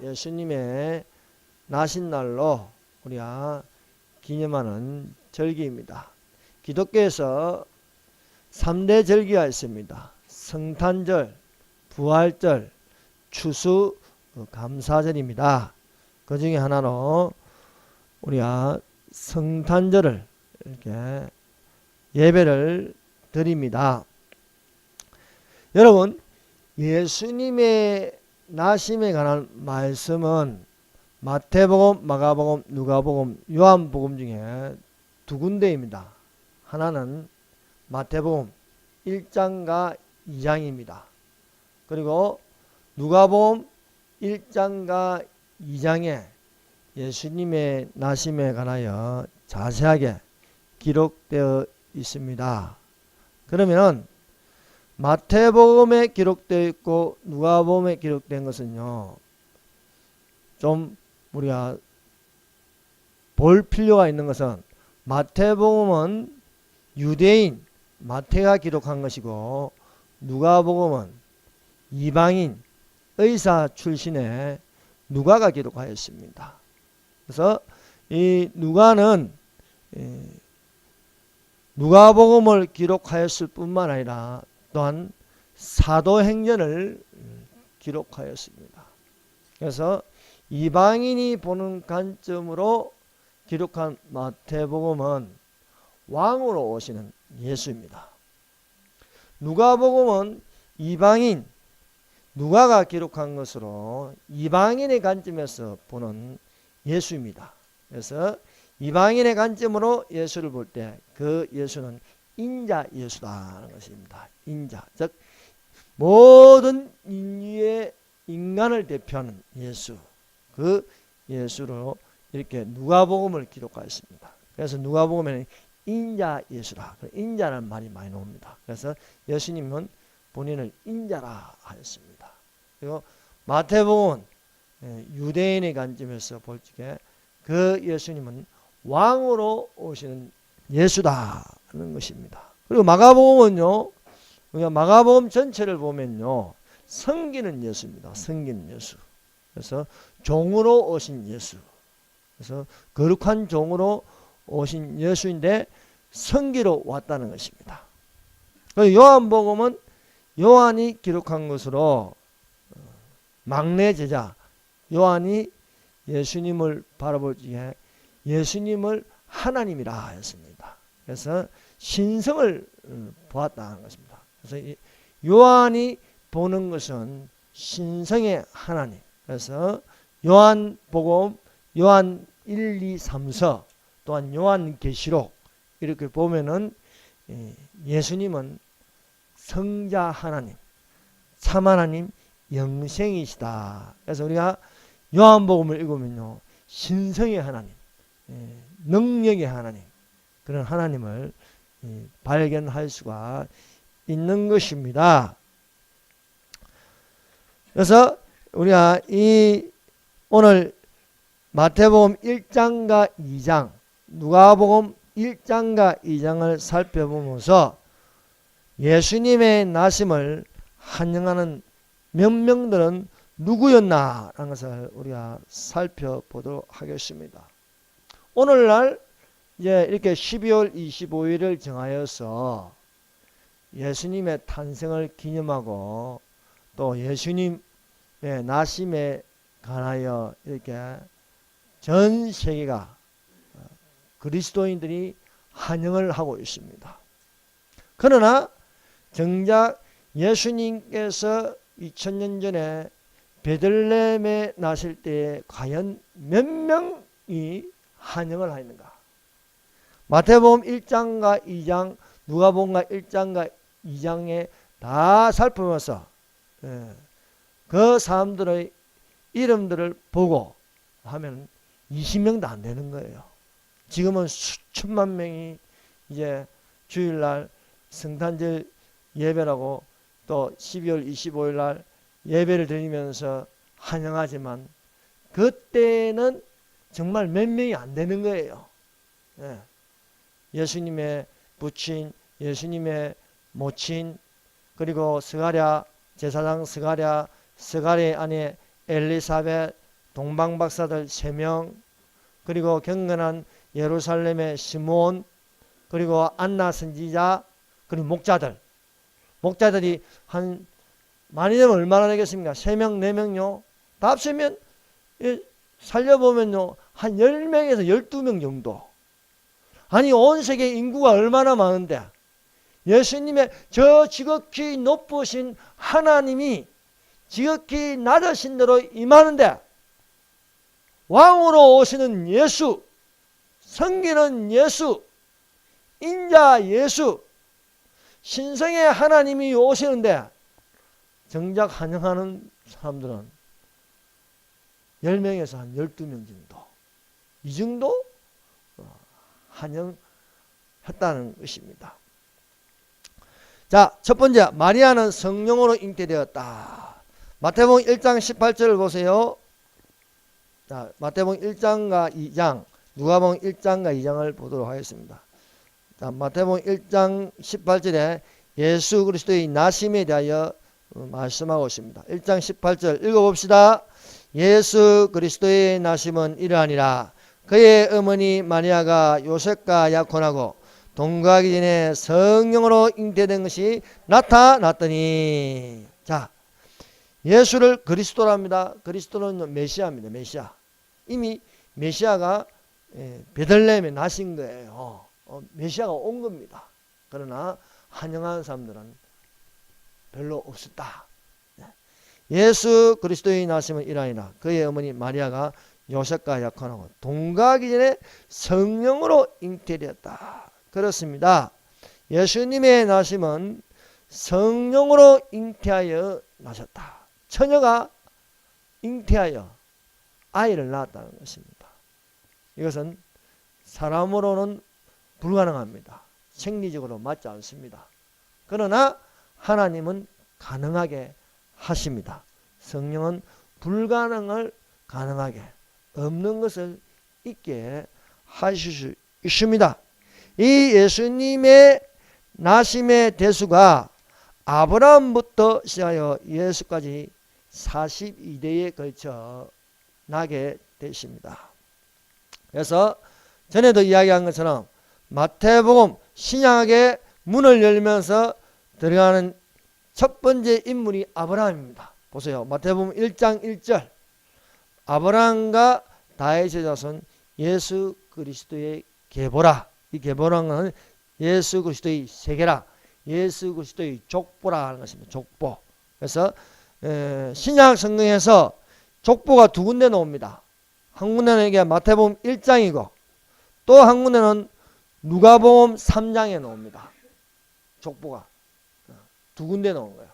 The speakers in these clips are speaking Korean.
예수님의 나신 날로 우리가 기념하는 절기입니다. 기독교에서 3대 절기가 있습니다. 성탄절, 부활절, 추수 감사절입니다. 그 중에 하나로 우리가 성탄절을 이렇게 예배를 드립니다. 여러분, 예수님의 나심에 관한 말씀은 마태복음, 마가복음, 누가복음, 요한복음 중에 두 군데입니다. 하나는 마태복음 1장과 2장입니다. 그리고 누가복음 1장과 2장에 예수님의 나심에 관하여 자세하게 기록되어 있습니다. 그러면 마태복음에 기록되어 있고 누가복음에 기록된 것은요, 좀 우리가 볼 필요가 있는 것은 마태복음은 유대인 마태가 기록한 것이고 누가복음은 이방인 의사 출신의 누가가 기록하였습니다. 그래서 이 누가는 누가복음을 기록하였을 뿐만 아니라 또한 사도행전을 기록하였습니다. 그래서 이방인이 보는 관점으로 기록한 마태복음은 왕으로 오시는 예수입니다. 누가복음은 이방인 누가가 기록한 것으로 이방인의 관점에서 보는 예수입니다. 그래서 이방인의 관점으로 예수를 볼 때 그 예수는 인자 예수다는 것입니다. 인자, 즉 모든 인류의 인간을 대표하는 예수, 그 예수로 이렇게 누가복음을 기록하였습니다. 그래서 누가복음에는 인자 예수라, 인자라는 말이 많이 나옵니다. 그래서 예수님은 본인을 인자라 하였습니다. 그리고 마태복음은 유대인의 관점에서 볼 적에 그 예수님은 왕으로 오시는 예수다는 것입니다. 그리고 마가복음은요, 우리가 마가복음 전체를 보면요, 섬기는 예수입니다. 섬기는 예수. 그래서 종으로 오신 예수. 그래서 거룩한 종으로 오신 예수인데 섬기러 왔다는 것입니다. 그리고 요한복음은 요한이 기록한 것으로 막내 제자 요한이 예수님을 바라볼 적에 예수님을 하나님이라 하였습니다. 그래서 신성을 보았다는 것입니다. 그래서 요한이 보는 것은 신성의 하나님. 그래서 요한복음, 요한 1, 2, 3서 또한 요한계시록 이렇게 보면은 예수님은 성자 하나님, 참 하나님, 영생이시다. 그래서 우리가 요한복음을 읽으면요, 신성의 하나님, 능력의 하나님, 그런 하나님을 발견할 수가 있는 것입니다. 그래서 우리가 오늘 마태복음 1장과 2장, 누가복음 1장과 2장을 살펴보면서 예수님의 나심을 환영하는 명명들은 누구였나라는 것을 우리가 살펴보도록 하겠습니다. 오늘날 이제 이렇게 12월 25일을 정하여서 예수님의 탄생을 기념하고 또 예수님의 나심에 관하여 이렇게 전 세계가 그리스도인들이 환영을 하고 있습니다. 그러나 정작 예수님께서 2000년 전에 베들레헴에 나실 때에 과연 몇 명이 환영을 하였는가? 마태복음 1장과 2장, 누가복음과 1장과 2장에 다 살펴보면서 그 사람들의 이름들을 보고 하면 20명도 안 되는 거예요. 지금은 수천만 명이 이제 주일날 성탄절 예배라고 또 12월 25일 날 예배를 드리면서 환영하지만 그때는 정말 몇 명이 안 되는 거예요. 예수님의 부친, 예수님의 모친, 그리고 스가랴, 제사장 스가랴, 스가랴의 아내 엘리사벳, 동방박사들 3명, 그리고 경건한 예루살렘의 시몬, 그리고 안나 선지자, 그리고 목자들이 한 많이 되면 얼마나 되겠습니까? 3명, 4명요. 다 합치면 살려보면요 한 10명에서 12명 정도. 아니 온 세계 인구가 얼마나 많은데 예수님의 저 지극히 높으신 하나님이 지극히 낮으신 대로 임하는데 왕으로 오시는 예수, 섬기는 예수, 인자 예수, 신성의 하나님이 오시는데 정작 환영하는 사람들은 10명에서 한 12명 정도. 이 정도 환영했다는 것입니다. 자, 첫 번째, 마리아는 성령으로 잉태되었다. 마태복음 1장 18절을 보세요. 자, 마태복음 1장과 2장, 누가복음 1장과 2장을 보도록 하겠습니다. 자, 마태복음 1장 18절에 예수 그리스도의 나심에 대하여 말씀하고 있습니다. 1장 18절 읽어봅시다. 예수 그리스도의 나심은 이러하니라. 그의 어머니 마리아가 요셉과 약혼하고 동거하기 전에 성령으로 잉태된 것이 나타났더니. 자, 예수를 그리스도라 합니다. 그리스도는 메시아입니다. 메시아. 이미 메시아가 베들레헴에 나신 거예요. 메시아가 온 겁니다. 그러나 환영하는 사람들은 별로 없었다. 예수 그리스도의 나심은 이러하니라. 그의 어머니 마리아가 요셉과 약혼하고 동거하기 전에 성령으로 잉태되었다. 그렇습니다. 예수님의 나심은 성령으로 잉태하여 나셨다. 처녀가 잉태하여 아이를 낳았다는 것입니다. 이것은 사람으로는 불가능합니다. 생리적으로 맞지 않습니다. 그러나 하나님은 가능하게 하십니다. 성령은 불가능을 가능하게, 없는 것을 있게 하실 수 있습니다. 이 예수님의 나심의 대수가 아브라함부터 시작하여 예수까지 42대에 걸쳐 나게 되십니다. 그래서 전에도 이야기한 것처럼 마태복음 신약의 문을 열면서 들어가는 첫 번째 인물이 아브라함입니다. 보세요. 마태복음 1장 1절. 아브라함과 다윗의 자손 예수 그리스도의 계보라. 이 계보라는 것은 예수 그리스도의 세계라. 예수 그리스도의 족보라 하는 것입니다. 족보. 그래서 신약 성경에서 족보가 두 군데 나옵니다. 한 군데는 이게 마태복음 1장이고 또 한 군데는 누가복음 3장에 나옵니다. 족보가 두 군데 나온 거예요.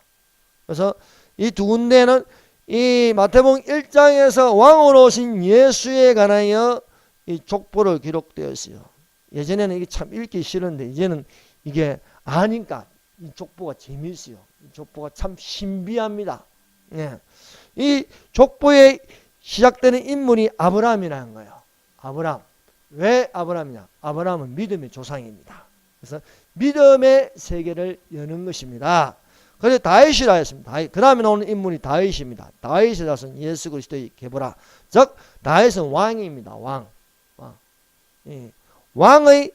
그래서 이 두 군데는 이 마태복음 1장에서 왕으로 오신 예수에 관하여 이 족보를 기록되어 있어요. 예전에는 이게 참 읽기 싫은데 이제는 이게 아니까 이 족보가 재미있어요. 이 족보가 참 신비합니다. 예. 이 족보에 시작되는 인물이 아브라함이라는 거예요. 아브라함. 왜 아브라함이냐? 아브라함은 믿음의 조상입니다. 그래서 믿음의 세계를 여는 것입니다. 그래서 다윗이라 했습니다. 그 다음에 나오는 인물이 다윗입니다. 다윗의 자손 예수 그리스도의 계보라. 즉 다윗은 왕입니다. 왕의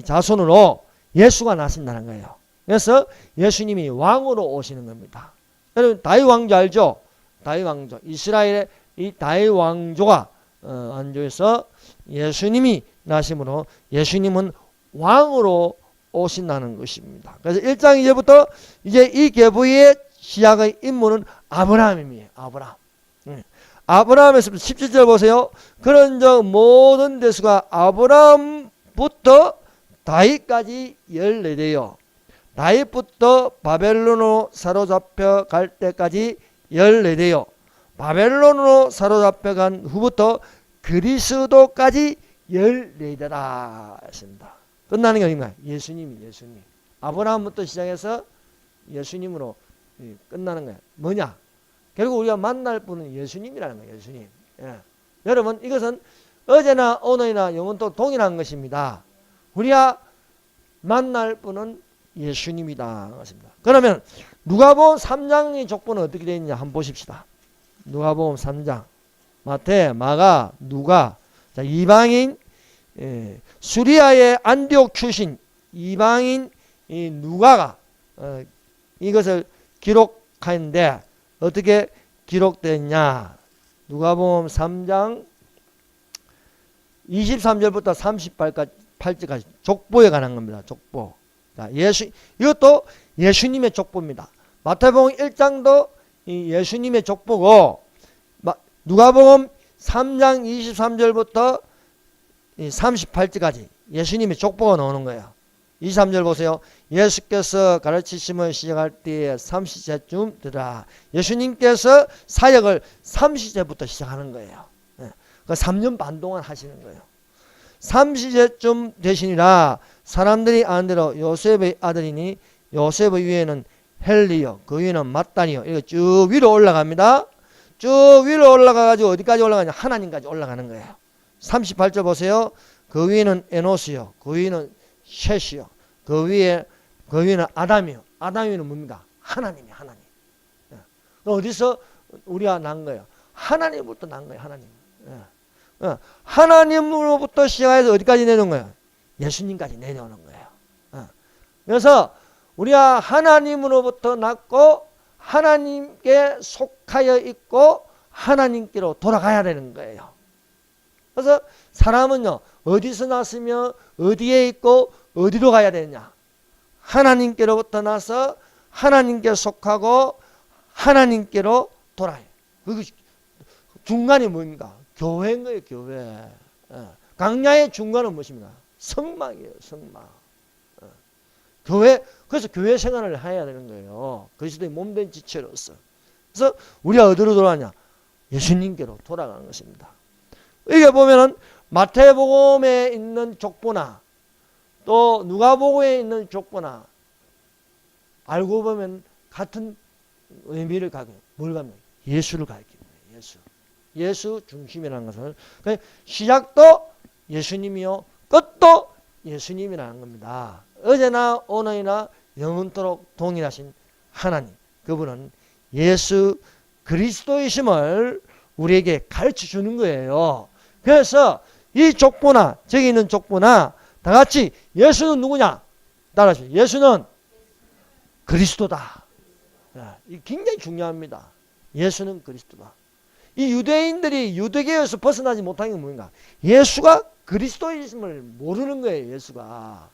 자손으로 예수가 나신다는 거예요. 그래서 예수님이 왕으로 오시는 겁니다. 여러분 다윗 왕조 알죠? 다윗 왕조. 이스라엘의 이 다윗 왕조가 안조에서 예수님이 나심으로 예수님은 왕으로 오신다는 것입니다. 그래서 1장 이제부터 이제 이 계보의 시작의 인물은 아브라함입니다. 아브라함. 아브라함에서 17절 보세요. 그런즉 모든 대수가 아브라함부터 다윗까지 14대요. 다윗부터 바벨론으로 사로잡혀 갈 때까지 14대요. 바벨론으로 사로잡혀 간 후부터 그리스도까지 14대다 했습니다. 끝나는 게 어딘가요? 예수님. 아브라함부터 시작해서 예수님으로 끝나는 거예요. 뭐냐? 결국 우리가 만날 분은 예수님이라는 거예요. 예수님. 예. 여러분 이것은 어제나 오늘이나 영원토록 동일한 것입니다. 우리가 만날 분은 예수님이다. 그러면 누가복음 3장의 족보는 어떻게 되어 있느냐 한번 보십시다. 누가복음 3장. 마태, 마가, 누가. 자, 이방인, 수리아의 안디옥 출신 이방인 이 누가가 이것을 기록하는데 어떻게 기록됐냐? 누가복음 3장 23절부터 38절까지 족보에 관한 겁니다. 족보. 자, 이것도 예수님의 족보입니다. 마태복음 1장도 예수님의 족보고, 누가복음 3장 23절부터 38절까지 예수님의 족보가 나오는 거예요. 23절 보세요. 예수께서 가르치심을 시작할 때에 30세쯤 되더라. 예수님께서 사역을 30세부터 시작하는 거예요. 그 3년 반 동안 하시는 거예요. 30세쯤 되시니라. 사람들이 아는 대로 요셉의 아들이니 요셉의 위에는 헬리요, 그 위에는 마따니요. 이거 쭉 위로 올라갑니다. 쭉 위로 올라가가지고 어디까지 올라가냐? 하나님까지 올라가는 거예요. 38절 보세요. 그 위에는 에노스요, 그 위에는 셋이요, 그 위에는 아담이요. 아담이는 뭡니까? 하나님이 하나님. 어디서 우리가 난 거예요? 하나님부터 난 거예요. 하나님. 하나님으로부터 시작해서 어디까지 내놓은 거예요? 예수님까지 내려오는 거예요. 그래서 우리가 하나님으로부터 났고 하나님께 속하여 있고 하나님께로 돌아가야 되는 거예요. 그래서 사람은요, 어디서 났으며 어디에 있고 어디로 가야 되느냐? 하나님께로부터 나서 하나님께 속하고 하나님께로 돌아요. 그 중간이 뭡니까? 교회인 거예요. 교회. 강야의 중간은 무엇입니까? 성막이에요. 성막. 교회. 그래서 교회 생활을 해야 되는 거예요. 그리스도의 몸된 지체로서. 그래서 우리가 어디로 돌아가냐? 예수님께로 돌아가는 것입니다. 이게 보면은 마태복음에 있는 족보나 또 누가복음에 있는 족보나 알고 보면 같은 의미를 가지고 뭘 가면 예수를 가리키는 거예요. 예수. 예수 중심이라는 것은 시작도 예수님이요, 끝도 예수님이라는 겁니다. 어제나 오늘이나 영원토록 동일하신 하나님, 그분은 예수 그리스도이심을 우리에게 가르쳐 주는 거예요. 그래서 이 족보나 저기 있는 족보나 다 같이 예수는 누구냐? 따라하시죠. 예수는 그리스도다. 이 굉장히 중요합니다. 예수는 그리스도다. 이 유대인들이 유대교에서 벗어나지 못한 게 뭔가? 예수가 그리스도이심을 모르는 거예요. 예수가.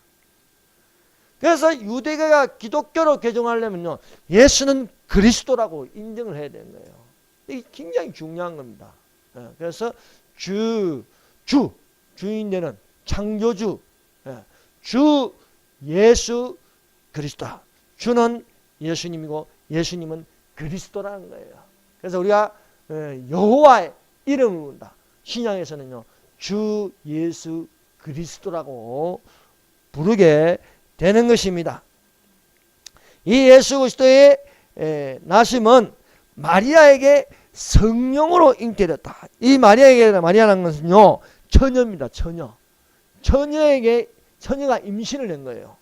그래서 유대교가 기독교로 개종하려면요, 예수는 그리스도라고 인정을 해야 되는 거예요. 이게 굉장히 중요한 겁니다. 그래서 주인 되는 창조주, 주 예수 그리스도. 주는 예수님이고 예수님은 그리스도라는 거예요. 그래서 우리가 여호와의 이름을 부른다. 신약에서는요, 주 예수 그리스도라고 부르게 되는 것입니다. 이 예수 그리스도의 나심은 마리아에게 성령으로 잉태됐다. 이 마리아라는 것은요, 처녀입니다. 처녀가 임신을 한 거예요.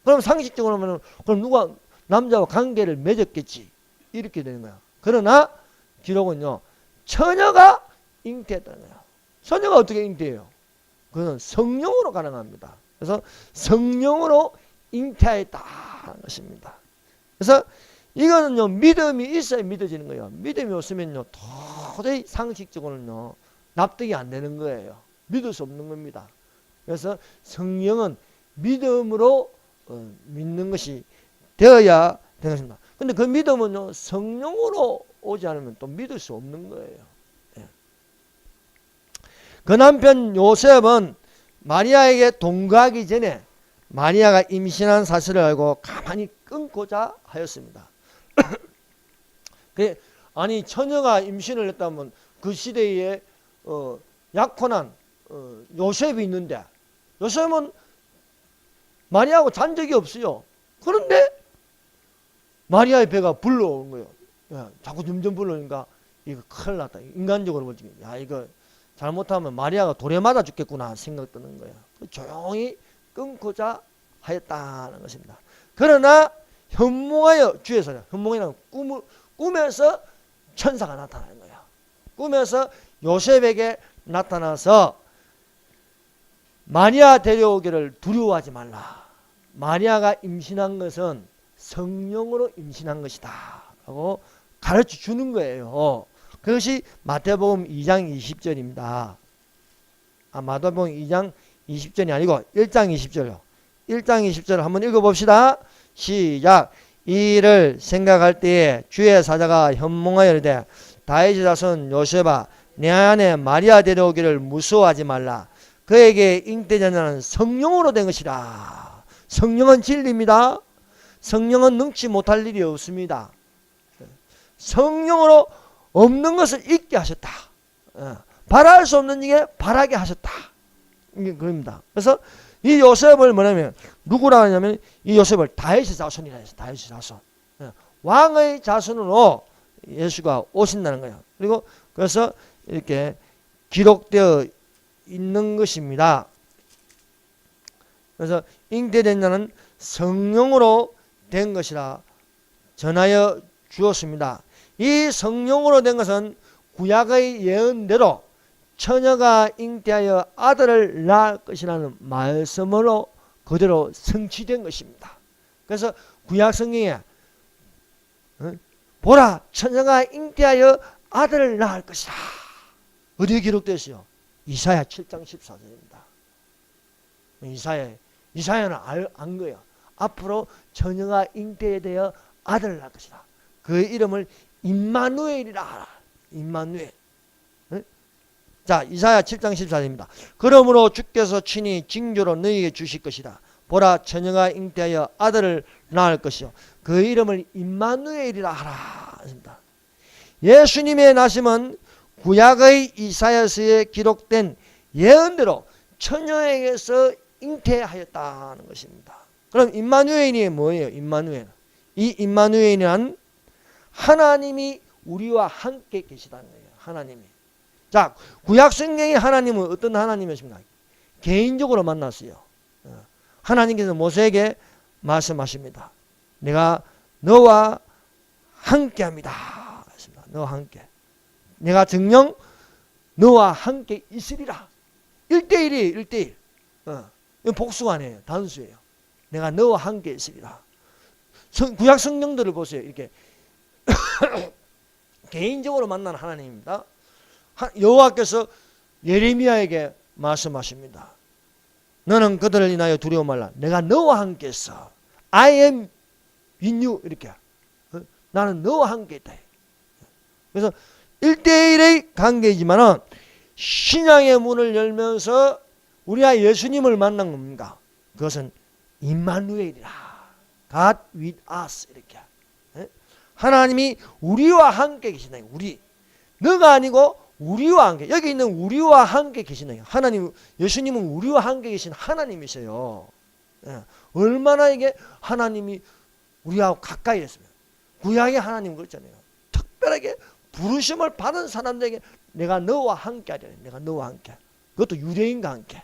그럼 상식적으로 하면 그럼 누가 남자와 관계를 맺었겠지, 이렇게 되는 거야. 그러나 기록은요, 처녀가 잉태했다는 거예요. 처녀가 어떻게 잉태해요? 그건 성령으로 가능합니다. 그래서 성령으로 잉태했다는 것입니다. 그래서 이거는요, 믿음이 있어야 믿어지는 거예요. 믿음이 없으면요, 도저히 상식적으로는요, 납득이 안 되는 거예요. 믿을 수 없는 겁니다. 그래서 성령은 믿음으로 믿는 것이 되어야 되는 것입니다. 근데 그 믿음은요, 성령으로 오지 않으면 또 믿을 수 없는 거예요. 그 남편 요셉은 마리아에게 동거하기 전에 마리아가 임신한 사실을 알고 가만히 끊고자 하였습니다. 아니, 처녀가 임신을 했다면 그 시대에 약혼한 요셉이 있는데, 요셉은 마리아하고 잔 적이 없어요. 그런데 마리아의 배가 불러온 거예요. 야, 자꾸 점점 불러오니까 이거 큰일 났다. 인간적으로 보지, 야, 이거 잘못하면 마리아가 돌에 맞아 죽겠구나 생각 드는 거예요. 조용히 끊고자 하였다는 것입니다. 그러나 현몽하여 주에서, 현몽이라는 꿈에서 천사가 나타나는 거예요. 꿈에서 요셉에게 나타나서 마리아 데려오기를 두려워하지 말라. 마리아가 임신한 것은 성령으로 임신한 것이다 라고 가르쳐 주는 거예요. 그것이 마태복음 2장 20절입니다. 마태복음 2장 20절이 아니고 1장 20절이요. 1장 20절을 한번 읽어봅시다. 시작. 이 일을 생각할 때에 주의 사자가 현몽하여 이르되 다윗의 자손 요셉아 내 안에 마리아 데려오기를 무서워하지 말라. 그에게 잉태자는 성령으로 된 것이라. 성령은 진리입니다. 성령은 능치 못할 일이 없습니다. 성령으로 없는 것을 있게 하셨다. 바랄 수 없는 일에 바라게 하셨다. 이게 그겁니다. 그래서 이 요셉을 뭐냐면 누구라 하냐면 이 요셉을 다윗의 자손이라 해서 다윗의 자손. 왕의 자손으로 예수가 오신다는 거예요. 그리고 그래서 이렇게 기록되어 있는 것입니다. 그래서 잉태된 자는 성령으로 된 것이라 전하여 주었습니다. 이 성령으로 된 것은 구약의 예언대로 처녀가 잉태하여 아들을 낳을 것이라는 말씀으로 그대로 성취된 것입니다. 그래서 구약 성경에 보라 처녀가 잉태하여 아들을 낳을 것이라 어디에 기록되었어요? 이사야 7장 14절입니다. 이사야는 안 거예요. 앞으로 처녀가 잉태되어 아들을 낳을 것이라. 그 이름을 임마누엘이라 하라. 임마누엘. 자, 이사야 7장 14절입니다. 그러므로 주께서 친히 징조로 너희에게 주실 것이다. 보라 처녀가 잉태하여 아들을 낳을 것이요 그 이름을 임마누엘이라 하라. 예수님의 나심은 구약의 이사야서에 기록된 예언대로 처녀에게서 잉태하였다는 것입니다. 그럼 임마누엘이 뭐예요? 임마누엘. 이 임마누엘이란 하나님이 우리와 함께 계시다는 거예요. 하나님이. 자, 구약 성경의 하나님은 어떤 하나님이십니까? 개인적으로 만났어요. 하나님께서 모세에게 말씀하십니다. 내가 너와 함께합니다. 너와 함께. 내가 정녕 너와 함께 있으리라. 1대1이에요. 1대1. 이건 복수가 아니에요. 단수예요. 내가 너와 함께 있으리라. 구약 성경들을 보세요. 이렇게 개인적으로 만난 하나님입니다. 여호와께서 예레미야에게 말씀하십니다. 너는 그들을 인하여 두려워 말라. 내가 너와 함께 있어. I am with you. 이렇게. 나는 너와 함께 있다. 그래서 1대1의 관계이지만은 신앙의 문을 열면서 우리가 예수님을 만난 겁니다. 그것은 임마누엘이라. God with us. 이렇게. 하나님이 우리와 함께 계신다. 우리. 너가 아니고 우리와 함께. 여기 있는 우리와 함께 계신다. 하나님, 예수님은 우리와 함께 계신 하나님이세요. 얼마나 이게 하나님이 우리하고 가까이 했으면. 구약의 하나님 그렇잖아요. 특별하게 부르심을 받은 사람들에게 내가 너와 함께 하리라. 내가 너와 함께. 그것도 유대인과 함께.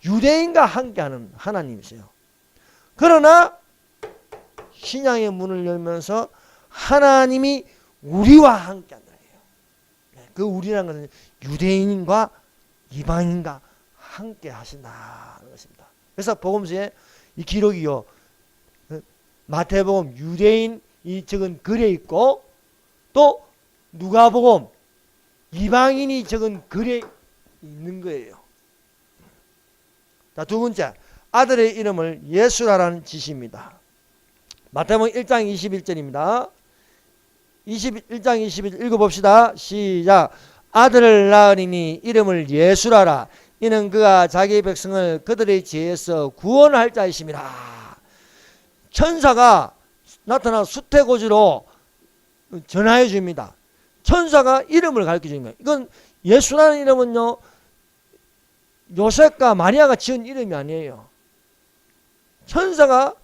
유대인과 함께하는 하나님이세요. 그러나 신앙의 문을 열면서 하나님이 우리와 함께한다. 그 우리라는 것은 유대인과 이방인과 함께 하신다는 것입니다. 그래서 복음서에 이 기록이요. 마태복음 유대인 이 적은 글에 있고 또 누가복음 이방인이 적은 글에 있는 거예요. 자, 두 번째, 아들의 이름을 예수라라는 짓입니다. 마태복음 1장 21절입니다. 1장 21절 읽어봅시다. 시작. 아들을 낳으리니 이름을 예수라라. 이는 그가 자기 백성을 그들의 죄에서 구원할 자이심이라. 천사가 나타나 수태고지로 전하여 줍니다. 천사가 이름을 가르쳐 줍니다. 이건 예수라는 이름은요, 요셉과 마리아가 지은 이름이 아니에요. 천사가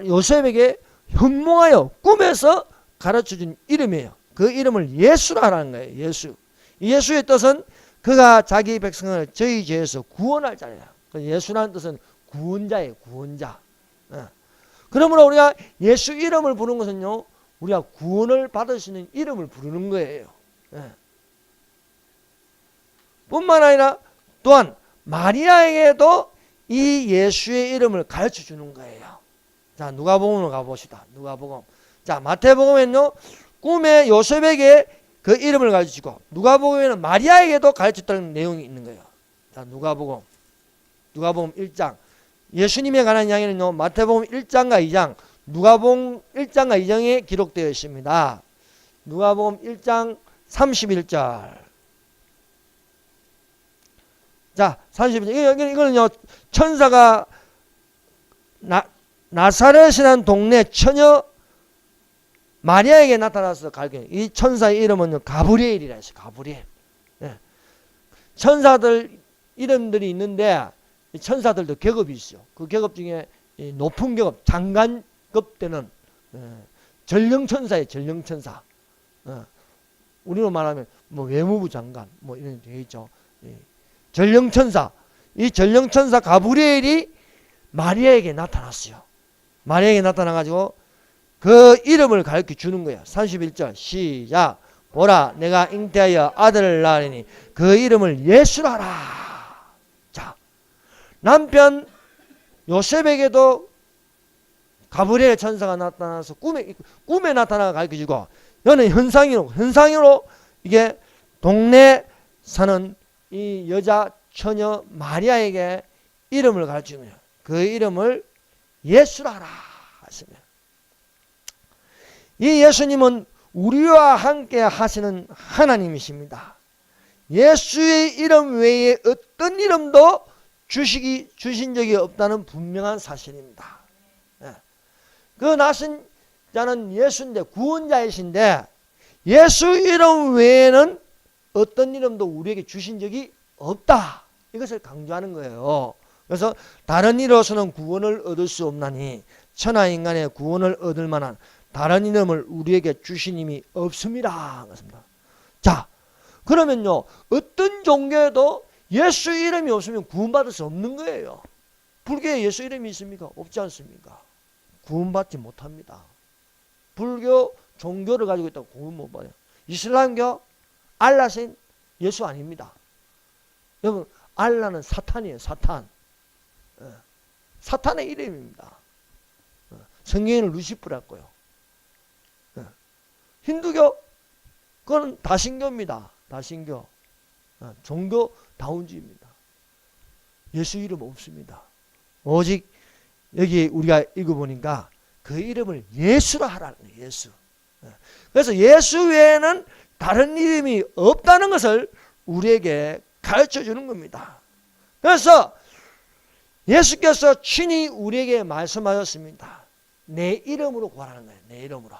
요셉에게 현몽하여 꿈에서 가르쳐준 이름이에요. 그 이름을 예수라는 거예요. 예수. 예수의 뜻은 그가 자기 백성을 저희 죄에서 구원할 자예요. 예수라는 뜻은 구원자예요. 구원자. 그러므로 우리가 예수 이름을 부르는 것은요, 우리가 구원을 받을 수 있는 이름을 부르는 거예요. 뿐만 아니라 또한 마리아에게도 이 예수의 이름을 가르쳐 주는 거예요. 자, 누가복음으로 가봅시다. 누가복음. 자, 마태복음에는요, 꿈에 요셉에게 그 이름을 가르쳐 주고, 누가복음에는 마리아에게도 가르쳐 줬다는 내용이 있는 거예요. 자, 누가복음 1장. 예수님에 관한 이야기는요, 마태복음 1장과 2장, 누가복음 1장과 2장에 기록되어 있습니다. 누가복음 1장 31절. 자, 31절. 이거는요, 천사가 나사렛이라는 동네 처녀 마리아에게 나타나서 가르쳐요. 이 천사의 이름은 가브리엘이라 했어요. 가브리엘. 네. 천사들 이름들이 있는데, 이 천사들도 계급이 있어요. 그 계급 중에 높은 계급, 장관급 되는 전령천사예요. 전령천사. 우리로 말하면 뭐 외무부 장관 뭐 이런 게 있죠. 전령천사. 이 전령천사 가브리엘이 마리아에게 나타났어요. 마리아에게 나타나가지고 그 이름을 가르쳐 주는 거예요. 31절 시작. 보라, 내가 잉태하여 아들을 낳으리니 그 이름을 예수라 하라. 자, 남편 요셉에게도 가브리엘 천사가 나타나서 꿈에 나타나 가르쳐 주고, 너는 현상으로 이게 동네 사는 이 여자 처녀 마리아에게 이름을 가르쳐 주는 거예요. 그 이름을 예수라 하라 하시면, 이 예수님은 우리와 함께 하시는 하나님이십니다. 예수의 이름 외에 어떤 이름도 주신 적이 없다는 분명한 사실입니다. 그 나신 자는 예수인데, 구원자이신데, 예수 이름 외에는 어떤 이름도 우리에게 주신 적이 없다. 이것을 강조하는 거예요. 그래서 다른 이로서는 구원을 얻을 수 없나니 천하 인간의 구원을 얻을 만한 다른 이름을 우리에게 주신 이미 없습니다. 그렇습니다. 자, 그러면요, 어떤 종교에도 예수 이름이 없으면 구원받을 수 없는 거예요. 불교에 예수 이름이 있습니까? 없지 않습니까? 구원받지 못합니다. 불교 종교를 가지고 있다고 구원 못 받아요. 이슬람교 알라신 예수 아닙니다. 여러분, 알라는 사탄이에요. 사탄. 사탄의 이름입니다. 성경에는 루시프라고요. 힌두교, 그건 다신교입니다. 다신교. 종교 다운주의입니다. 예수 이름 없습니다. 오직 여기 우리가 읽어보니까 그 이름을 예수라 하라는 거예요. 예수. 그래서 예수 외에는 다른 이름이 없다는 것을 우리에게 가르쳐 주는 겁니다. 그래서 예수께서 친히 우리에게 말씀하셨습니다. 내 이름으로 구하라는 거예요. 내 이름으로.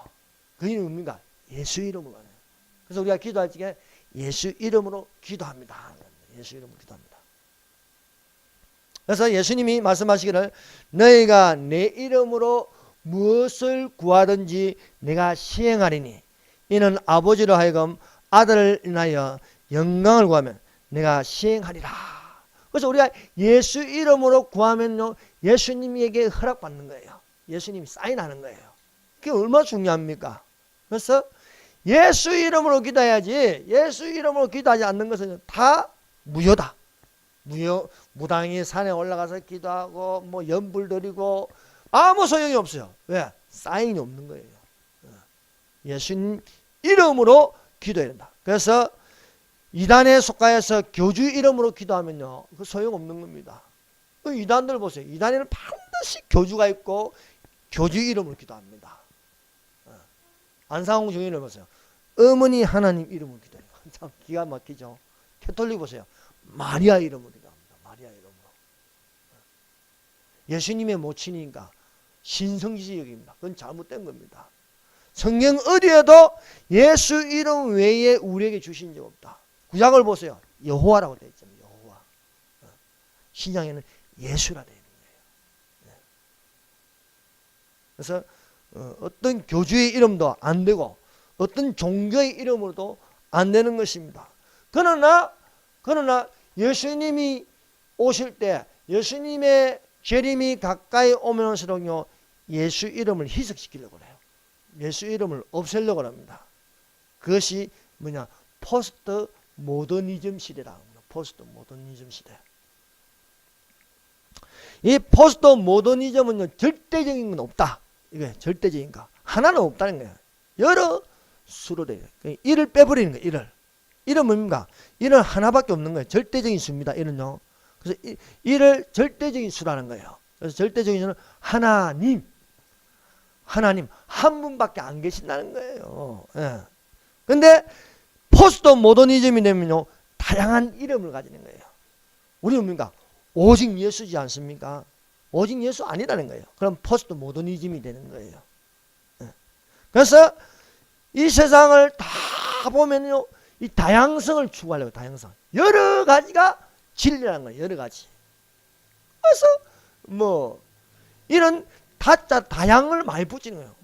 그 이름이 뭡니까? 예수 이름으로. 그래서 우리가 기도할 때 예수 이름으로 기도합니다. 예수 이름으로 기도합니다. 그래서 예수님이 말씀하시기를, 너희가 내 이름으로 무엇을 구하든지 내가 시행하리니 이는 아버지로 하여금 아들을 인하여 영광을 구하면 내가 시행하리라. 그래서 우리가 예수 이름으로 구하면요, 예수님에게 허락받는 거예요. 예수님이 사인하는 거예요. 그게 얼마나 중요합니까? 그래서 예수 이름으로 기도해야지, 예수 이름으로 기도하지 않는 것은 다 무효다. 무당이 산에 올라가서 기도하고 뭐 연불 드리고 아무 소용이 없어요. 왜? 사인이 없는 거예요. 예수님 이름으로 기도해야 된다. 그래서 이단에 속하여서 교주 이름으로 기도하면요, 그 소용없는 겁니다. 그 이단들 보세요. 이단에는 반드시 교주가 있고 교주 이름으로 기도합니다. 안상홍 중인을 보세요. 어머니 하나님 이름으로 기도해요. 참 기가 막히죠. 캐톨릭 보세요. 마리아 이름으로 기도합니다. 마리아 이름으로. 예수님의 모친이니까 신성시 여깁니다. 그건 잘못된 겁니다. 성경 어디에도 예수 이름 외에 우리에게 주신 적 없다. 구약을 보세요. 여호와라고 되어 있잖아요. 여호와. 신약에는 예수라 되어 있는 거예요. 그래서 어떤 교주의 이름도 안 되고 어떤 종교의 이름으로도 안 되는 것입니다. 그러나 예수님이 오실 때, 예수님의 재림이 가까이 오면서는요, 예수 이름을 희석시키려고 해요. 예수 이름을 없애려고 합니다. 그것이 뭐냐? 포스트 모더니즘 시대다. 포스트 모더니즘 시대. 이 포스트 모더니즘은요, 절대적인 건 없다. 이게 절대적인가? 하나는 없다는 거예요. 여러 수로 돼요. 일을 빼버리는 거예요. 일을. 일은 뭡니까? 일은 하나밖에 없는 거예요. 절대적인 수입니다. 일은요. 그래서 일을 절대적인 수라는 거예요. 그래서 절대적인 수는 하나님 한 분밖에 안 계신다는 거예요. 예. 근데 포스트 모더니즘이 되면요, 다양한 이름을 가지는 거예요. 우리는 뭡니까? 오직 예수지 않습니까? 오직 예수 아니라는 거예요. 그럼 포스트 모더니즘이 되는 거예요. 예. 그래서 이 세상을 다 보면요, 이 다양성을 추구하려고. 다양성, 여러 가지가 진리라는 거예요. 여러 가지. 그래서 뭐 이런 다자 다양을 많이 붙이는 거예요.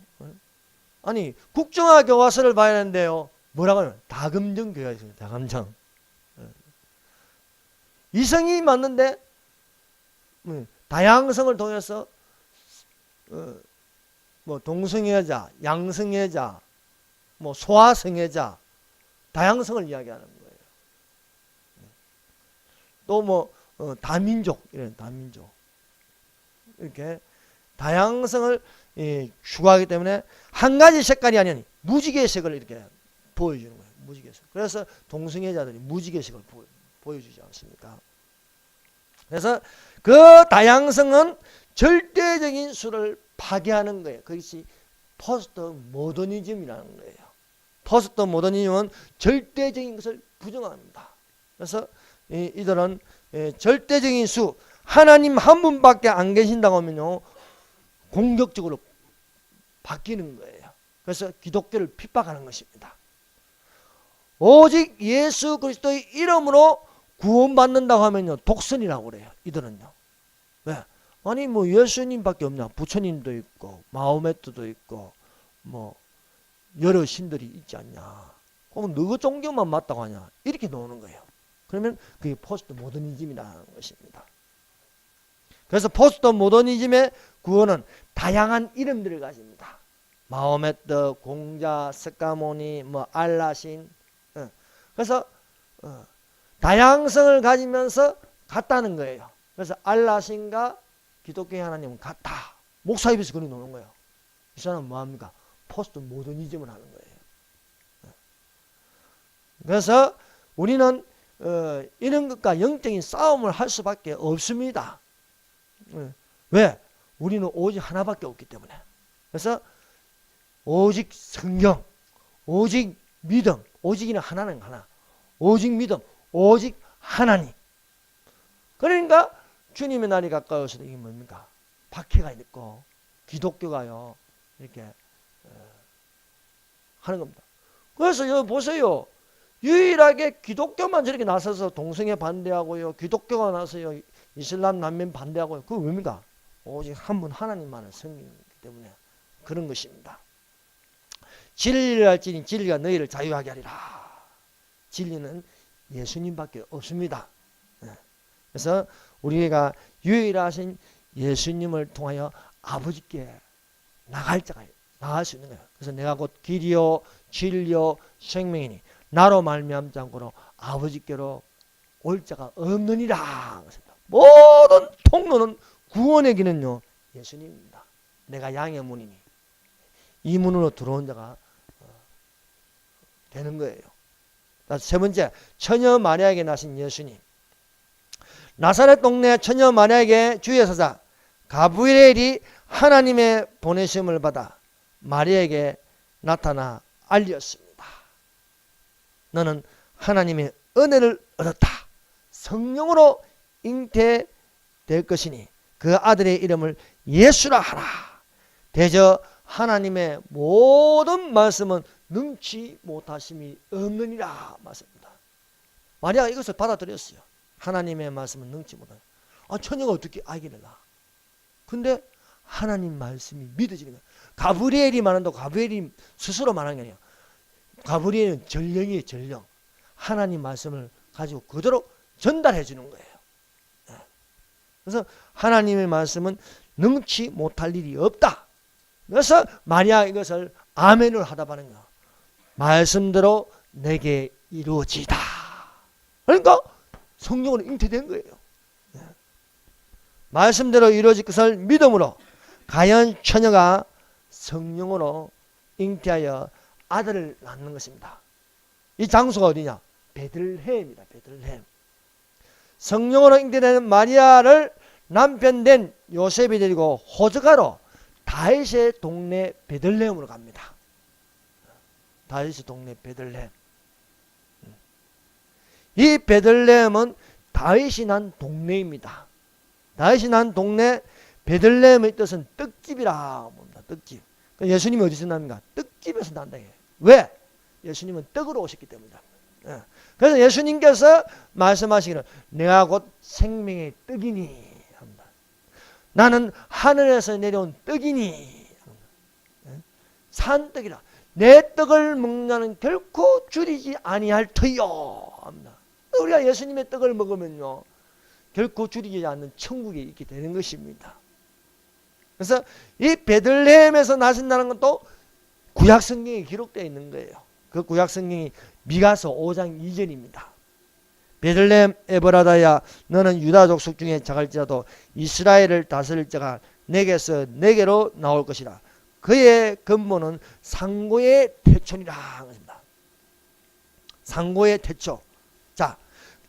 아니, 국정화 교과서를 봐야 하는데요, 뭐라고 하면 다금정 교회가 있어요. 다금정. 이성이 맞는데 다양성을 통해서 뭐 동성애자, 양성애자, 뭐 소아성애자, 다양성을 이야기하는 거예요. 또 뭐 다민족, 이런 다민족, 이렇게 다양성을 추구하기 때문에 한 가지 색깔이 아닌 무지개의 색을 이렇게 보여주는 거예요. 무지개의 색. 그래서 동성애자들이 무지개의 색을 보여주지 않습니까? 그래서 그 다양성은 절대적인 수를 파괴하는 거예요. 그것이 포스트 모더니즘이라는 거예요. 포스트 모더니즘은 절대적인 것을 부정합니다. 그래서 이들은 절대적인 수, 하나님 한 분밖에 안 계신다고 하면요, 공격적으로 바뀌는 거예요. 그래서 기독교를 핍박하는 것입니다. 오직 예수 그리스도의 이름으로 구원받는다고 하면요, 독선이라고 그래요. 이들은요. 왜? 아니 뭐 예수님밖에 없냐? 부처님도 있고 마호메트도 있고 뭐 여러 신들이 있지 않냐? 그럼 너 종교만 맞다고 하냐? 이렇게 노는 거예요. 그러면 그게 포스트 모더니즘이라는 것입니다. 그래서 포스트 모더니즘의 구원은 다양한 이름들을 가집니다. 마호메트, 공자, 스카모니, 뭐 알라신. 그래서 다양성을 가지면서 같다는 거예요. 그래서 알라신과 기독교의 하나님은 같다. 목사 입에서 그리 노는 거예요. 이 사람은 뭐합니까? 포스트 모더니즘을 하는 거예요. 그래서 우리는 이런 것과 영적인 싸움을 할 수밖에 없습니다. 왜? 우리는 오직 하나밖에 없기 때문에. 그래서 오직 성경, 오직 믿음, 오직이는 하나는 하나, 오직 믿음, 오직 하나님. 그러니까 주님의 날이 가까워서 이게 뭡니까? 박해가 있고 기독교가요 이렇게 하는 겁니다. 그래서 여기 보세요. 유일하게 기독교만 저렇게 나서서 동성애 반대하고요, 기독교가 나서요 이슬람 난민 반대하고요. 그거 뭡니까? 오직 한 분 하나님만을 섬기기 때문에 그런 것입니다. 진리를 알지니 진리가 너희를 자유하게 하리라. 진리는 예수님밖에 없습니다. 그래서 우리가 유일하신 예수님을 통하여 아버지께 나갈 수 있는 거예요. 그래서 내가 곧 길이요 진리요 생명이니 나로 말미암지 않고는 아버지께로 올 자가 없느니라. 모든 통로는 구원의 길은요 예수님입니다. 내가 양의 문이니 이 문으로 들어온 자가 되는 거예요. 세 번째, 처녀 마리아에게 나신 예수님. 나사렛 동네 처녀 마리아에게 주의 사자 가브리엘이 하나님의 보내심을 받아 마리아에게 나타나 알렸습니다. 너는 하나님의 은혜를 얻었다. 성령으로 잉태될 것이니 그 아들의 이름을 예수라 하라. 대저 하나님의 모든 말씀은 능치 못하심이 없느니라. 맞습니다. 마리아가 이것을 받아들였어요. 하나님의 말씀은 능치 못하다. 처녀가 어떻게 알기를 나. 근데 하나님 말씀이 믿어지는 거예요. 가브리엘이 말한다고 가브리엘이 스스로 말하는 게 아니에요. 가브리엘은 전령이에요. 전령. 하나님 말씀을 가지고 그대로 전달해 주는 거예요. 그래서 하나님의 말씀은 능치 못할 일이 없다. 그래서 마리아 이것을 아멘을 하다 바는 거예요. 말씀대로 내게 이루어지다. 그러니까 성령으로 잉태된 거예요. 말씀대로 이루어질 것을 믿음으로 가연 처녀가 성령으로 잉태하여 아들을 낳는 것입니다. 이 장소가 어디냐? 베들레헴이다. 베들레헴. 성령으로 잉태된 마리아를 남편 된 요셉이 데리고 호적하러 다윗의 동네 베들레헴으로 갑니다. 다윗의 동네 베들레헴. 이 베들레헴은 다윗이 난 동네입니다. 다윗이 난 동네 베들레헴의 뜻은 떡집이라 봅니다. 떡집. 예수님이 어디서 납니까? 떡집에서 난다. 왜? 예수님은 떡으로 오셨기 때문이다. 그래서 예수님께서 말씀하시기를 내가 곧 생명의 떡이니 합니다. 나는 하늘에서 내려온 떡이니 산떡이라 내 떡을 먹는 자는 결코 줄이지 아니할 터요 합니다. 우리가 예수님의 떡을 먹으면요 결코 줄이지 않는 천국에 있게 되는 것입니다. 그래서 이 베들레헴에서 나신다는 것도 구약 성경에 기록되어 있는 거예요. 그 구약 성경이 미가서 5장 2절입니다. 베들레헴 에브라다야 너는 유다 족속 중에 작을지라도 이스라엘을 다스릴 자가 내게서 내게로 나올 것이라. 그의 근본은 상고의 태초니라 하십니다. 상고의 태초. 자,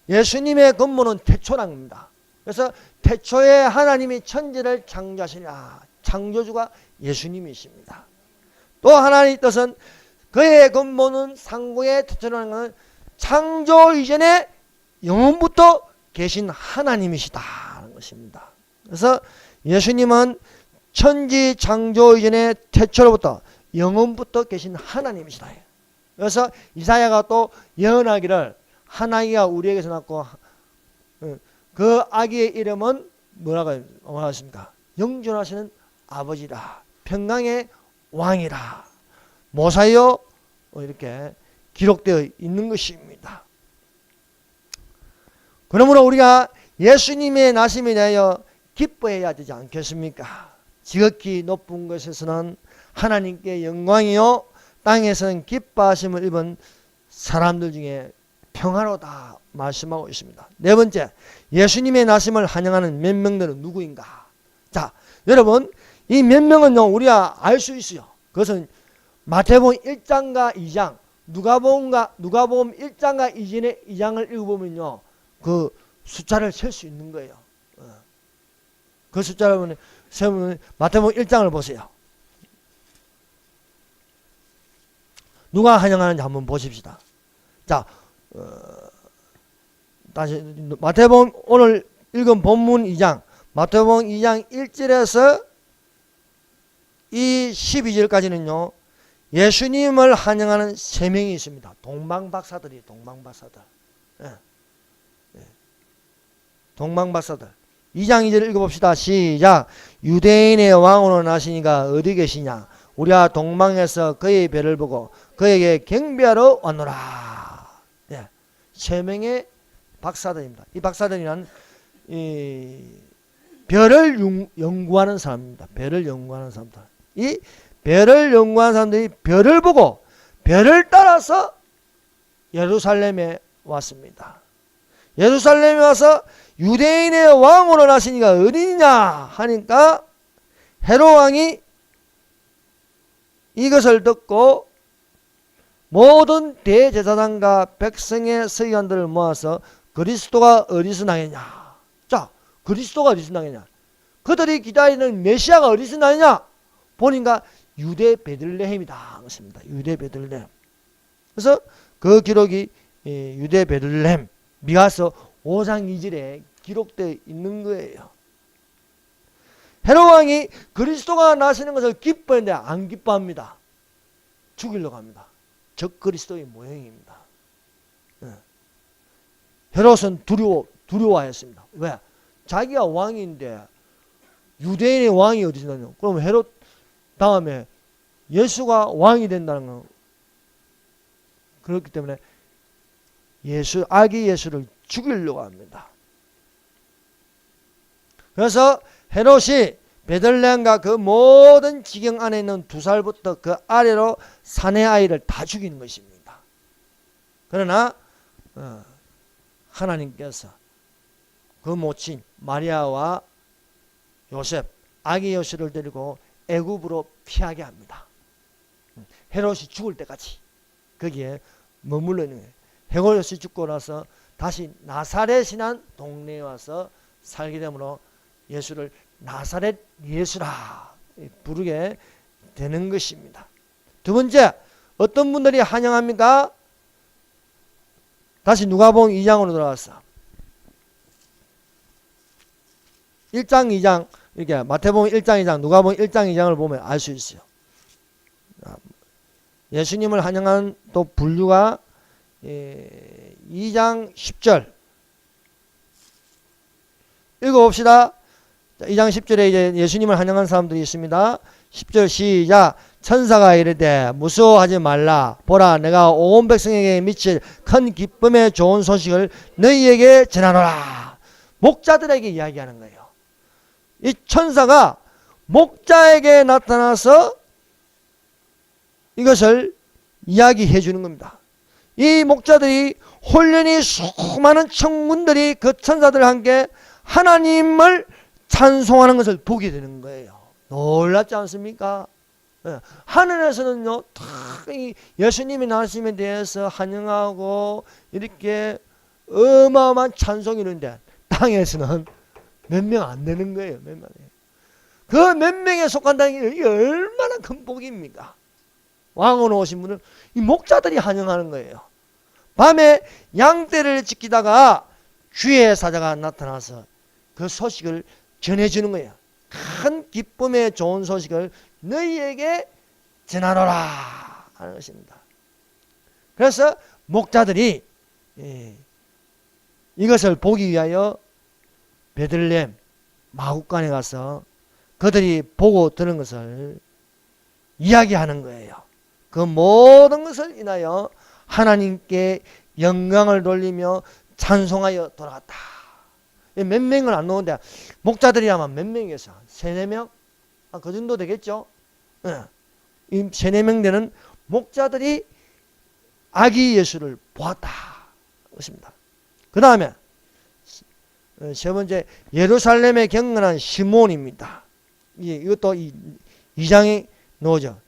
예수님의 근본은 태초란 겁니다. 그래서 태초에 하나님이 천지를 창조하시니라. 창조주가 예수님이십니다. 또 하나님의 뜻은 그의 근본은 상고의 태초라는 것은 창조 이전에 영원부터 계신 하나님이시다는 것입니다. 그래서 예수님은 천지 창조 이전의 태초로부터 영원부터 계신 하나님이시다. 그래서 이사야가 또 예언하기를 한 아기가 우리에게서 낳고 그 아기의 이름은 뭐라고 하십니까? 영존하시는 아버지라, 평강의 왕이라, 모사여 이렇게 기록되어 있는 것입니다. 그러므로 우리가 예수님의 나심에 대하여 기뻐해야 되지 않겠습니까? 지극히 높은 곳에서는 하나님께 영광이요 땅에서는 기뻐하심을 입은 사람들 중에 평화로다 말씀하고 있습니다. 네 번째, 예수님의 나심을 환영하는 몇 명들은 누구인가? 자, 여러분 이 몇 명은요 우리가 알 수 있어요. 그것은 마태복음 1장과 2장, 누가복음 1장과 2장을 읽어보면요 그 숫자를 셀 수 있는 거예요. 그 숫자를 세우면 마태복음 1장을 보세요. 누가 환영하는지 한번 보십시다. 자, 다시 마태복음 오늘 읽은 본문 2장, 마태복음 2장 1절에서 이 12절까지는요 예수님을 환영하는 3명이 있습니다. 동방박사들이 동방박사들. 동방박사들. 2장 2절 읽어봅시다. 시작. 유대인의 왕으로 나시니가 어디 계시냐? 우리가 동방에서 그의 별을 보고 그에게 경배하러 왔노라. 네. 3명의 박사들입니다. 이 박사들이란 별을 연구하는 사람입니다. 별을 연구하는 사람들. 이 별을 연구하는 사람들이 별을 보고 별을 따라서 예루살렘에 왔습니다. 예루살렘에 와서 유대인의 왕으로 나시니가 어디냐 하니까 헤롯 왕이 이것을 듣고 모든 대제사장과 백성의 서기관들을 모아서 그리스도가 어디서 나겠냐. 자, 그리스도가 어디서 나겠냐. 그들이 기다리는 메시아가 어디서 나느냐 보니까 유대 베들레헴이다. 그렇습니다. 유대 베들레헴. 그래서 그 기록이 유대 베들레헴 미가서 5장 2절에 기록되어 있는 거예요. 헤롯 왕이 그리스도가 나시는 것을 기뻐했는데 안 기뻐합니다. 죽이려고 합니다. 적 그리스도의 모형입니다. 헤롯은 두려워하였습니다. 왜? 자기가 왕인데 유대인의 왕이 어디서 나냐? 그럼 헤롯 다음에 예수가 왕이 된다는 건 그렇기 때문에 아기 예수를 죽이려고 합니다. 그래서 헤롯이 베들레헴과 그 모든 지경 안에 있는 2살부터 그 아래로 사내 아이를 다 죽이는 것입니다. 그러나 하나님께서 그 모친 마리아와 요셉, 아기 예수를 데리고 애굽으로 피하게 합니다. 헤롯이 죽을 때까지 거기에 머물러 있는 거예요. 헤롯이 죽고 나서 다시 나사렛이란 동네에 와서 살게 되므로 예수를 나사렛 예수라 부르게 되는 것입니다. 두 번째, 어떤 분들이 환영합니까? 다시 누가복음 2장으로 돌아왔어. 1장, 2장, 이렇게 마태복음 1장, 2장, 누가복음 1장, 2장을 보면 알 수 있어요. 예수님을 환영한 또 분류가 2장 10절 읽어봅시다. 2장 10절에 이제 예수님을 환영한 사람들이 있습니다. 10절 시작. 천사가 이르되 무서워하지 말라. 보라, 내가 온 백성에게 미칠 큰 기쁨의 좋은 소식을 너희에게 전하노라. 목자들에게 이야기하는 거예요. 이 천사가 목자에게 나타나서 이것을 이야기해 주는 겁니다. 이 목자들이 홀련히 수많은 천군들이 그 천사들과 함께 하나님을 찬송하는 것을 보게 되는 거예요. 놀랍지 않습니까? 하늘에서는요, 예수님이 나심에 대해서 환영하고 이렇게 어마어마한 찬송이 있는데 땅에서는 몇 명 안 되는 거예요. 몇 명. 그 몇 명에 속한다는 게 얼마나 큰 복입니까? 왕으로 오신 분은 이 목자들이 환영하는 거예요. 밤에 양떼를 지키다가 주의 사자가 나타나서 그 소식을 전해주는 거예요. 큰 기쁨의 좋은 소식을 너희에게 전하노라 하는 것입니다. 그래서 목자들이 이것을 보기 위하여 베들레헴 마구간에 가서 그들이 보고 들은 것을 이야기하는 거예요. 그 모든 것을 인하여 하나님께 영광을 돌리며 찬송하여 돌아갔다. 몇 명은 안 나오는데 목자들이 아마 몇 명이었어? 3, 4명? 그 정도 되겠죠? 이 3, 4명 되는 목자들이 아기 예수를 보았다. 그렇습니다. 그 다음에 세 번째, 예루살렘에 경건한 시몬입니다. 이것도 2장에 나오죠.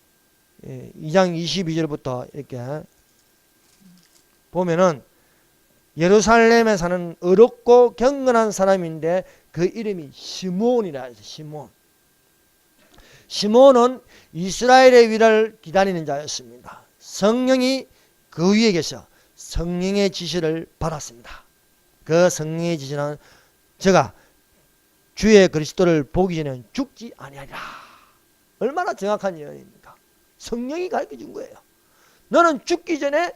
2장 22절부터 이렇게 보면은 예루살렘에 사는 어렵고 경건한 사람인데 그 이름이 시몬이라 해서 시몬. 시몬은 이스라엘의 위를 기다리는 자였습니다. 성령이 그 위에 계셔 성령의 지시를 받았습니다. 그 성령의 지시는 제가 주의 그리스도를 보기 전에는 죽지 아니하리라. 얼마나 정확한 예언입니까? 성령이 가르쳐 준 거예요. 너는 죽기 전에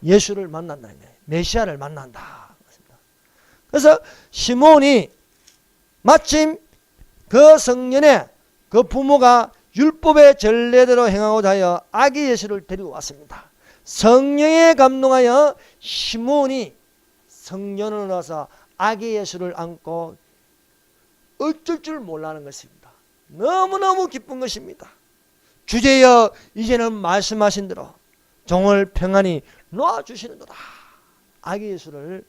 예수를 만난다는 거예요. 메시아를 만난다. 그래서 시몬이 마침 그 성년에 그 부모가 율법의 전례대로 행하고자 하여 아기 예수를 데리고 왔습니다. 성령에 감동하여 시몬이 성년을 와서 아기 예수를 안고 어쩔 줄 몰라는 것입니다. 너무너무 기쁜 것입니다. 주제여 이제는 말씀하신 대로 종을 평안히 놓아주시는도다. 아기 예수를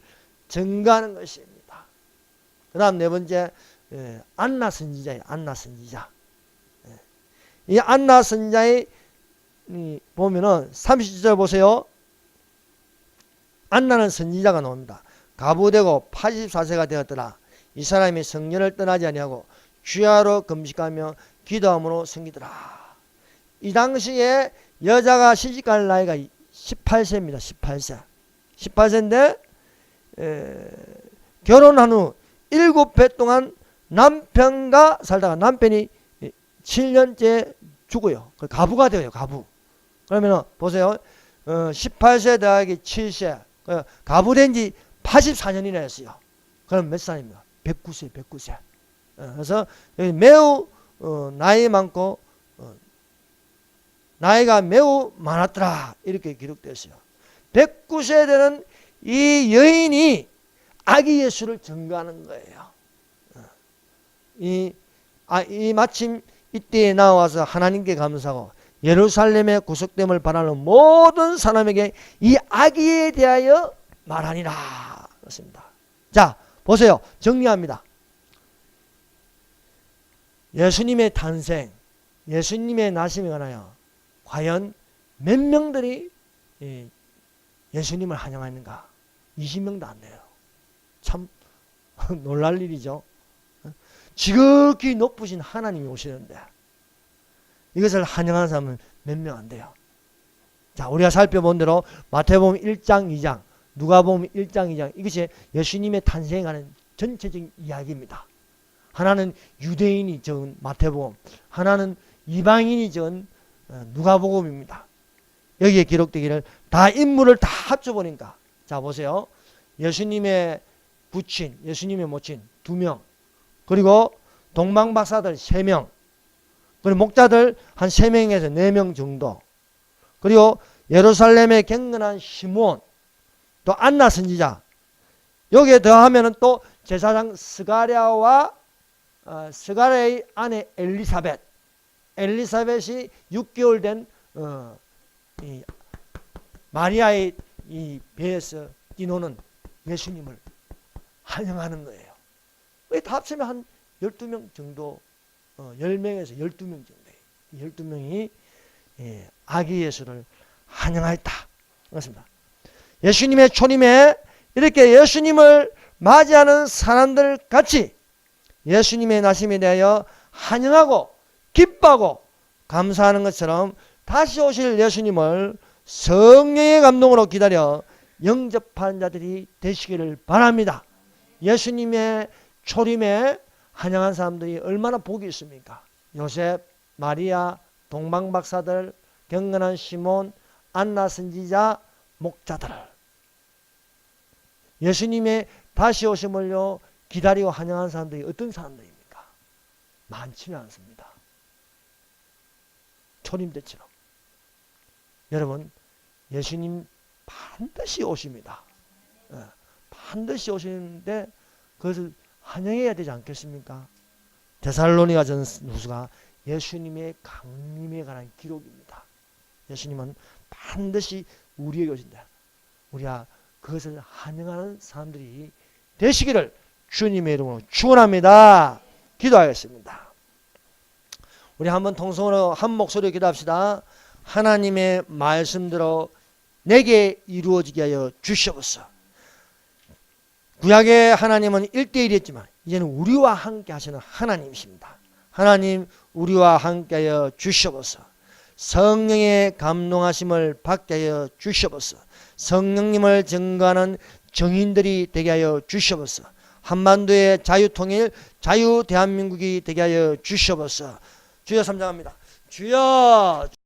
증거하는 것입니다. 그 다음 네 번째, 안나 선지자예요. 안나 선지자. 이 안나 선지자의 보면은 30절 보세요. 안나는 선지자가 나옵니다. 가부되고 84세가 되었더라. 이 사람이 성년을 떠나지 아니하고 주야로 금식하며 기도함으로 섬기더라. 이 당시에 여자가 시집갈 나이가 18세입니다. 18세. 18세인데 결혼한 후 7배 동안 남편과 살다가 남편이 7년째 죽어요. 가부가 돼요. 가부. 그러면 보세요. 18세 더하기 7세. 가부된 지 84년이나 했어요. 그럼 몇 살입니까? 109세. 109세. 그래서 매우 나이 많고 나이가 매우 많았더라. 이렇게 기록되었어요. 109세 되는 이 여인이 아기 예수를 증거하는 거예요. 이 마침 이때에 나와서 하나님께 감사하고 예루살렘의 구속됨을 바라는 모든 사람에게 이 아기에 대하여 말하니라. 그렇습니다. 자, 보세요. 정리합니다. 예수님의 탄생, 예수님의 나심에 관하여 과연 몇 명들이 예수님을 환영하는가? 20명도 안 돼요. 참 놀랄 일이죠. 지극히 높으신 하나님이 오시는데 이것을 환영하는 사람은 몇 명 안 돼요. 자, 우리가 살펴본 대로 마태복음 1장, 2장, 누가복음 1장, 2장, 이것이 예수님의 탄생하는 전체적인 이야기입니다. 하나는 유대인이 적은 마태복음, 하나는 이방인이 적은 누가복음입니다. 여기에 기록되기를 다 인물을 다 합쳐보니까, 자 보세요. 예수님의 부친, 예수님의 모친 2명, 그리고 동방박사들 3명, 그리고 목자들 한 3명에서 4명 정도, 그리고 예루살렘에 경건한 시몬, 또 안나 선지자, 여기에 더하면은 또 제사장 스가랴와 스가랴의 아내 엘리사벳이 6개월 된 이 마리아의 이 배에서 뛰노는 예수님을 환영하는 거예요. 다 합치면 한 12명 정도, 10명에서 12명 정도예요. 12명이 아기 예수를 환영하였다. 그렇습니다. 예수님의 초림에 이렇게 예수님을 맞이하는 사람들 같이 예수님의 나심에 대하여 환영하고 기뻐하고 감사하는 것처럼 다시 오실 예수님을 성령의 감동으로 기다려 영접하는 자들이 되시기를 바랍니다. 예수님의 초림에 환영한 사람들이 얼마나 복이 있습니까? 요셉, 마리아, 동방박사들, 경건한 시몬, 안나 선지자, 목자들. 예수님의 다시 오심을요 기다리고 환영한 사람들이 어떤 사람들입니까? 많지는 않습니다. 초림 때처럼. 여러분, 예수님 반드시 오십니다. 반드시 오시는데 그것을 환영해야 되지 않겠습니까? 데살로니가 전후서가 예수님의 강림에 관한 기록입니다. 예수님은 반드시 우리에게 오신다. 우리가 그것을 환영하는 사람들이 되시기를 주님의 이름으로 축원합니다. 기도하겠습니다. 우리 한번 통성으로 한 목소리로 기도합시다. 하나님의 말씀대로 내게 이루어지게 하여 주시옵소서. 구약의 하나님은 1대1이었지만 이제는 우리와 함께 하시는 하나님이십니다. 하나님 우리와 함께 하여 주시옵소서. 성령의 감동하심을 받게 하여 주시옵소서. 성령님을 증거하는 정인들이 되게 하여 주시옵소서. 한반도의 자유통일, 자유 대한민국이 되게 하여 주시옵소서. 주여 삼장합니다. 주여.